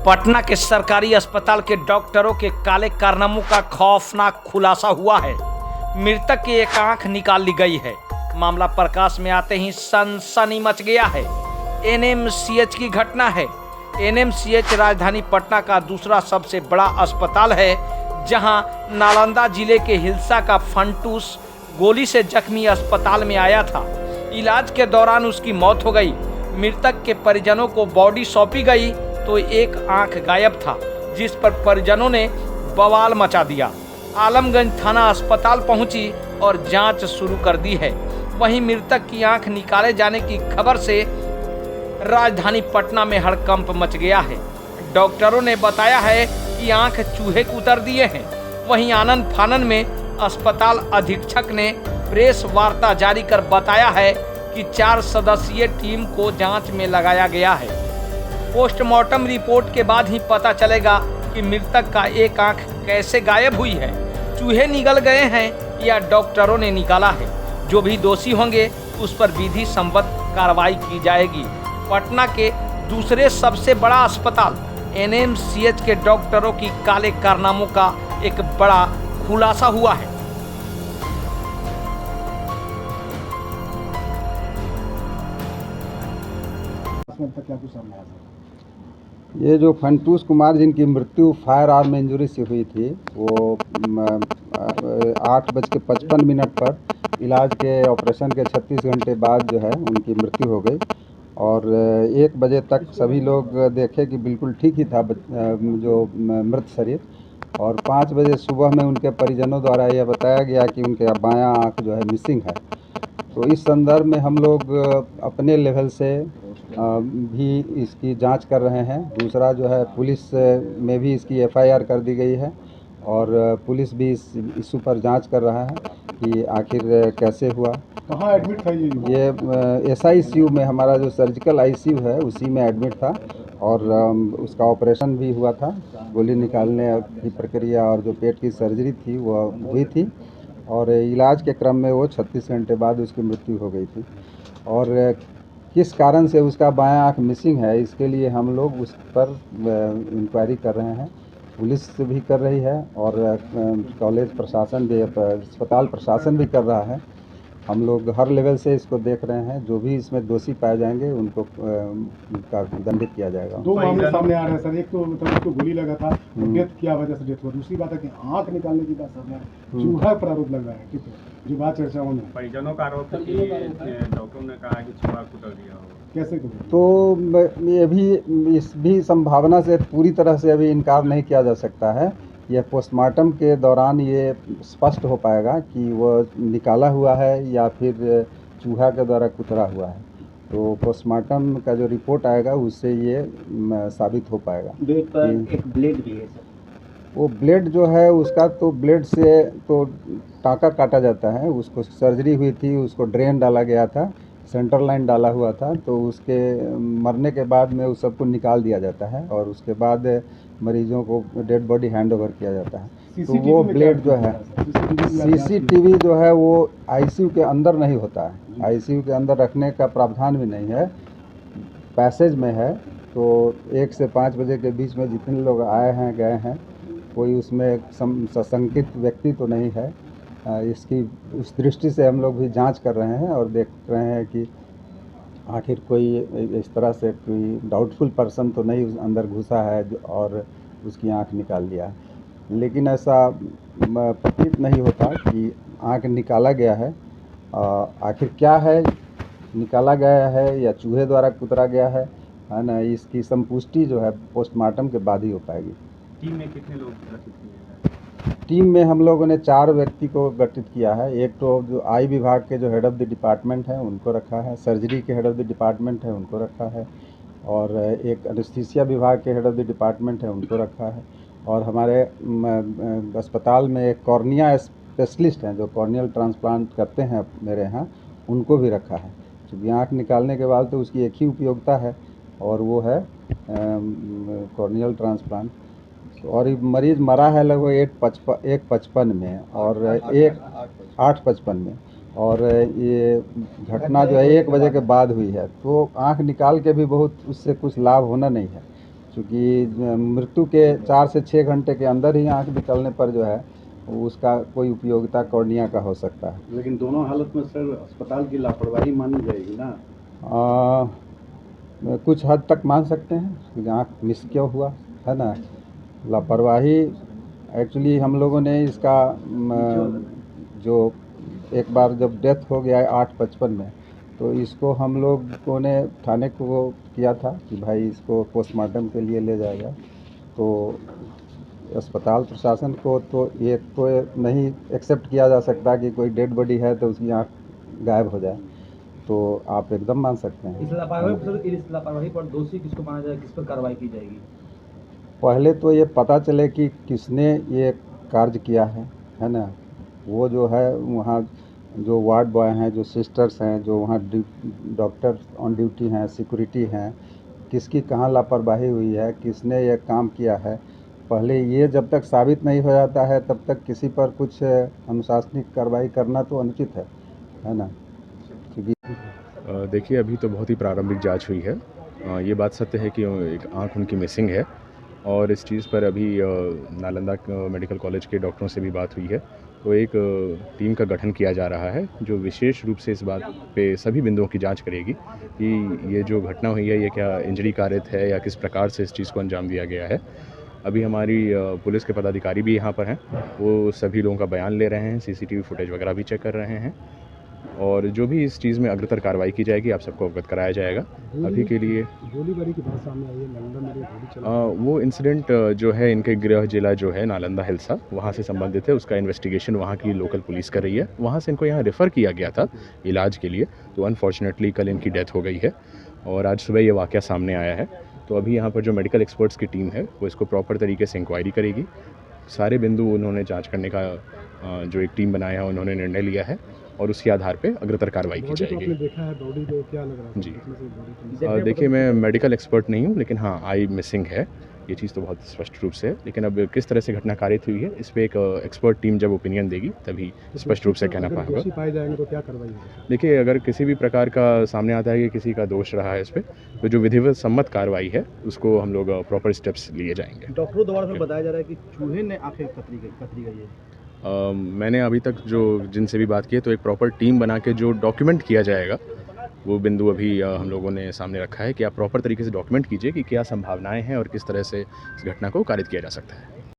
पटना के सरकारी अस्पताल के डॉक्टरों के काले कारनामों का खौफनाक खुलासा हुआ है। मृतक की एक आंख निकाल ली गई है। मामला प्रकाश में आते ही सनसनी मच गया है। एनएमसीएच की घटना है। एनएमसीएच राजधानी पटना का दूसरा सबसे बड़ा अस्पताल है, जहां नालंदा जिले के हिल्सा का फंटूस गोली से जख्मी अस्पताल में आया था। इलाज के दौरान उसकी मौत हो गई। मृतक के परिजनों को बॉडी सौंपी गई तो एक आंख गायब था, जिस पर परिजनों ने बवाल मचा दिया। आलमगंज थाना अस्पताल पहुंची और जांच शुरू कर दी है। वहीं मृतक की आंख निकाले जाने की खबर से राजधानी पटना में हड़कंप मच गया है। डॉक्टरों ने बताया है कि आंख चूहे उतर दिए हैं। वहीं आनन फानन में अस्पताल अधीक्षक ने प्रेस वार्ता जारी कर बताया है कि 4 सदस्यीय टीम को जांच में लगाया गया है। पोस्टमार्टम रिपोर्ट के बाद ही पता चलेगा कि मृतक का एक आंख कैसे गायब हुई है। चूहे निगल गए हैं या डॉक्टरों ने निकाला है। जो भी दोषी होंगे उस पर विधि सम्मत कार्रवाई की जाएगी। पटना के दूसरे सबसे बड़ा अस्पताल एनएमसीएच के डॉक्टरों की काले कारनामों का एक बड़ा खुलासा हुआ है। ये जो फंटूस कुमार जिनकी मृत्यु फायर आर्म इंजरी से हुई थी, वो 8:55 पर इलाज के ऑपरेशन के 36 घंटे बाद जो है उनकी मृत्यु हो गई। और 1 बजे तक सभी लोग देखे कि बिल्कुल ठीक ही था जो मृत शरीर। और 5 बजे सुबह में उनके परिजनों द्वारा यह बताया गया कि उनके बायां आँख जो है मिसिंग है। तो इस संदर्भ में हम लोग अपने लेवल से भी इसकी जांच कर रहे हैं। दूसरा जो है पुलिस में भी इसकी एफआईआर कर दी गई है और पुलिस भी इस इशू पर जांच कर रहा है कि आखिर कैसे हुआ। कहाँ एडमिट था ये? एसआईसीयू में, हमारा जो सर्जिकल आईसीयू है उसी में एडमिट था और उसका ऑपरेशन भी हुआ था। गोली निकालने की प्रक्रिया और जो पेट की सर्जरी थी वो हुई थी और इलाज के क्रम में वो 36 घंटे बाद उसकी मृत्यु हो गई थी। और किस कारण से उसका बायां आँख मिसिंग है, इसके लिए हम लोग उस पर इंक्वायरी कर रहे हैं। पुलिस भी कर रही है और कॉलेज प्रशासन भी, अस्पताल प्रशासन भी कर रहा है। हम लोग हर लेवल से इसको देख रहे हैं। जो भी इसमें दोषी पाए जाएंगे उनको दंडित किया जाएगा। 2 मामले सामने आ रहे हैं सर। एक तो मतलब उसको गोली लगा था, डेथ क्या वजह से डेथ हुआ। दूसरी बात है कि आंख निकालने की बात सामने आ रही है। चूहा पर आरोप लग रहा है, ठीक है, जो बात चर्चाओं में परिजनों का आरोप है कि डॉक्टरों ने कहा कि चूहा कुतर दिया हो। कैसे तो ये भी, इस भी संभावना से पूरी तरह से अभी इनकार नहीं किया जा सकता है। यह पोस्टमार्टम के दौरान ये स्पष्ट हो पाएगा कि वो निकाला हुआ है या फिर चूहा के द्वारा कुतरा हुआ है। तो पोस्टमार्टम का जो रिपोर्ट आएगा उससे ये साबित हो पाएगा। एक ब्लेड भी है सर। वो ब्लेड जो है उसका, तो ब्लेड से तो टाँका काटा जाता है। उसको सर्जरी हुई थी, उसको ड्रेन डाला गया था, सेंटर लाइन डाला हुआ था। तो उसके मरने के बाद में उस सबको निकाल दिया जाता है और उसके बाद मरीजों को डेड बॉडी हैंड ओवर किया जाता है। तो वो ब्लेड जो है, सीसीटीवी जो है वो आईसीयू के अंदर नहीं होता है। आईसीयू के अंदर रखने का प्रावधान भी नहीं है, पैसेज में है। तो 1 से 5 बजे के बीच में जितने लोग आए हैं गए हैं, कोई उसमें सशंकित व्यक्ति तो नहीं है। इसकी उस दृष्टि से हम लोग भी जांच कर रहे हैं और देख रहे हैं कि आखिर कोई इस तरह से कोई डाउटफुल पर्सन तो नहीं अंदर घुसा है और उसकी आंख निकाल लिया है। लेकिन ऐसा प्रतीत नहीं होता कि आंख निकाला गया है। आखिर क्या है, निकाला गया है या चूहे द्वारा कुतरा गया है ना, इसकी संपुष्टि जो है पोस्टमार्टम के बाद ही हो पाएगी। टीम में कितने लोग गठित किए हैं? टीम में हम लोगों ने 4 व्यक्ति को गठित किया है। एक तो जो आई विभाग के जो हेड ऑफ़ द डिपार्टमेंट है उनको रखा है, सर्जरी के हेड ऑफ़ द डिपार्टमेंट है उनको रखा है, और एक एनेस्थीसिया विभाग के हेड ऑफ़ द डिपार्टमेंट है उनको रखा है। और हमारे अस्पताल में एक कॉर्निया स्पेशलिस्ट हैं जो कॉर्नियल ट्रांसप्लांट करते हैं मेरे यहाँ, उनको भी रखा है। क्योंकि आँख निकालने के बाद तो उसकी एक ही उपयोगिता है और वो है कॉर्नियल ट्रांसप्लांट। और ये मरीज़ मरा है लगभग 1:55 में और 8:55 में, और ये घटना जो है 1 बजे के बाद हुई है। तो आंख निकाल के भी बहुत उससे कुछ लाभ होना नहीं है। चूँकि मृत्यु के 4 से 6 घंटे के अंदर ही आँख निकलने पर जो है उसका कोई उपयोगिता कॉर्निया का हो सकता है। लेकिन दोनों हालत में सर अस्पताल की लापरवाही मानी जाएगी ना? कुछ हद तक मान सकते हैं कि आँख मिस क्यों हुआ है ना। लापरवाही एक्चुअली हम लोगों ने इसका जो एक बार जब डेथ हो गया है 8:55 में, तो इसको हम लोगों ने थाने को किया था कि भाई इसको पोस्टमार्टम के लिए ले जाएगा। तो अस्पताल प्रशासन को तो ये तो नहीं एक्सेप्ट किया जा सकता कि कोई डेड बॉडी है तो उसकी आँख गायब हो जाए, तो आप एकदम मान सकते हैं। इस लापरवाही पर दोषी किसको माना जाए, किस पर कार्रवाई की जाएगी? पहले तो ये पता चले कि किसने ये कार्य किया है ना। वो जो है वहाँ जो वार्ड बॉय हैं, जो सिस्टर्स हैं, जो वहाँ डॉक्टर ऑन ड्यूटी हैं, सिक्योरिटी हैं, किसकी कहाँ लापरवाही हुई है, किसने ये काम किया है, पहले ये जब तक साबित नहीं हो जाता है तब तक किसी पर कुछ अनुशासनिक कार्रवाई करना तो अनुचित है ना। देखिए, अभी तो बहुत ही प्रारंभिक जांच हुई है। ये बात सत्य है कि एक आंख उनकी मिसिंग है और इस चीज़ पर अभी नालंदा मेडिकल कॉलेज के डॉक्टरों से भी बात हुई है। तो एक टीम का गठन किया जा रहा है जो विशेष रूप से इस बात पे सभी बिंदुओं की जांच करेगी कि ये जो घटना हुई है ये क्या इंजरी कारित है या किस प्रकार से इस चीज़ को अंजाम दिया गया है। अभी हमारी पुलिस के पदाधिकारी भी यहाँ पर हैं, वो सभी लोगों का बयान ले रहे हैं, सीसीटीवी फुटेज वगैरह भी चेक कर रहे हैं और जो भी इस चीज़ में अग्रतर कार्रवाई की जाएगी आप सबको अवगत कराया जाएगा। अभी के लिए गोलीबारी की बात सामने आई है, नालंदा में गोली चला। वो इंसिडेंट जो है इनके गृह जिला जो है नालंदा हिल्सा वहाँ से संबंधित है, उसका इन्वेस्टिगेशन वहाँ की लोकल पुलिस कर रही है। वहाँ से इनको यहाँ रेफ़र किया गया था इलाज के लिए, तो अनफॉर्चुनेटली कल इनकी डेथ हो गई है और आज सुबह ये वाक़या सामने आया है। तो अभी यहाँ पर जो मेडिकल एक्सपर्ट्स की टीम है वो इसको प्रॉपर तरीके से इंक्वायरी करेगी। सारे बिंदु उन्होंने जांच करने का जो एक टीम बनाया है उन्होंने निर्णय लिया है और उसके आधार पे अग्रतर कार्रवाई की जाएगी। आपने देखा है बॉडी को, क्या लग रहा है जी, देखिए मैं मेडिकल एक्सपर्ट नहीं हूँ, लेकिन हाँ आई मिसिंग है, ये चीज़ तो बहुत स्पष्ट रूप से है। लेकिन अब किस तरह से घटना कारित हुई है इस पर एक एक्सपर्ट टीम जब ओपिनियन देगी तभी स्पष्ट रूप से कहना पाएगा। पाए जाएंगे तो क्या कार्रवाई होगी? देखिए, अगर किसी भी प्रकार का सामने आता है कि किसी का दोष रहा है इस पर, तो जो विधिवत सम्मत कार्रवाई है उसको हम लोग प्रॉपर स्टेप्स लिए जाएंगे। डॉक्टरों द्वारा बताया जा रहा है कि चूहे ने आंखें कतरी गई है। मैंने अभी तक जो जिनसे भी बात की है तो एक प्रॉपर टीम बना के जो डॉक्यूमेंट किया जाएगा वो बिंदु अभी हम लोगों ने सामने रखा है कि आप प्रॉपर तरीके से डॉक्यूमेंट कीजिए कि क्या संभावनाएं हैं और किस तरह से इस घटना को कारित किया जा सकता है।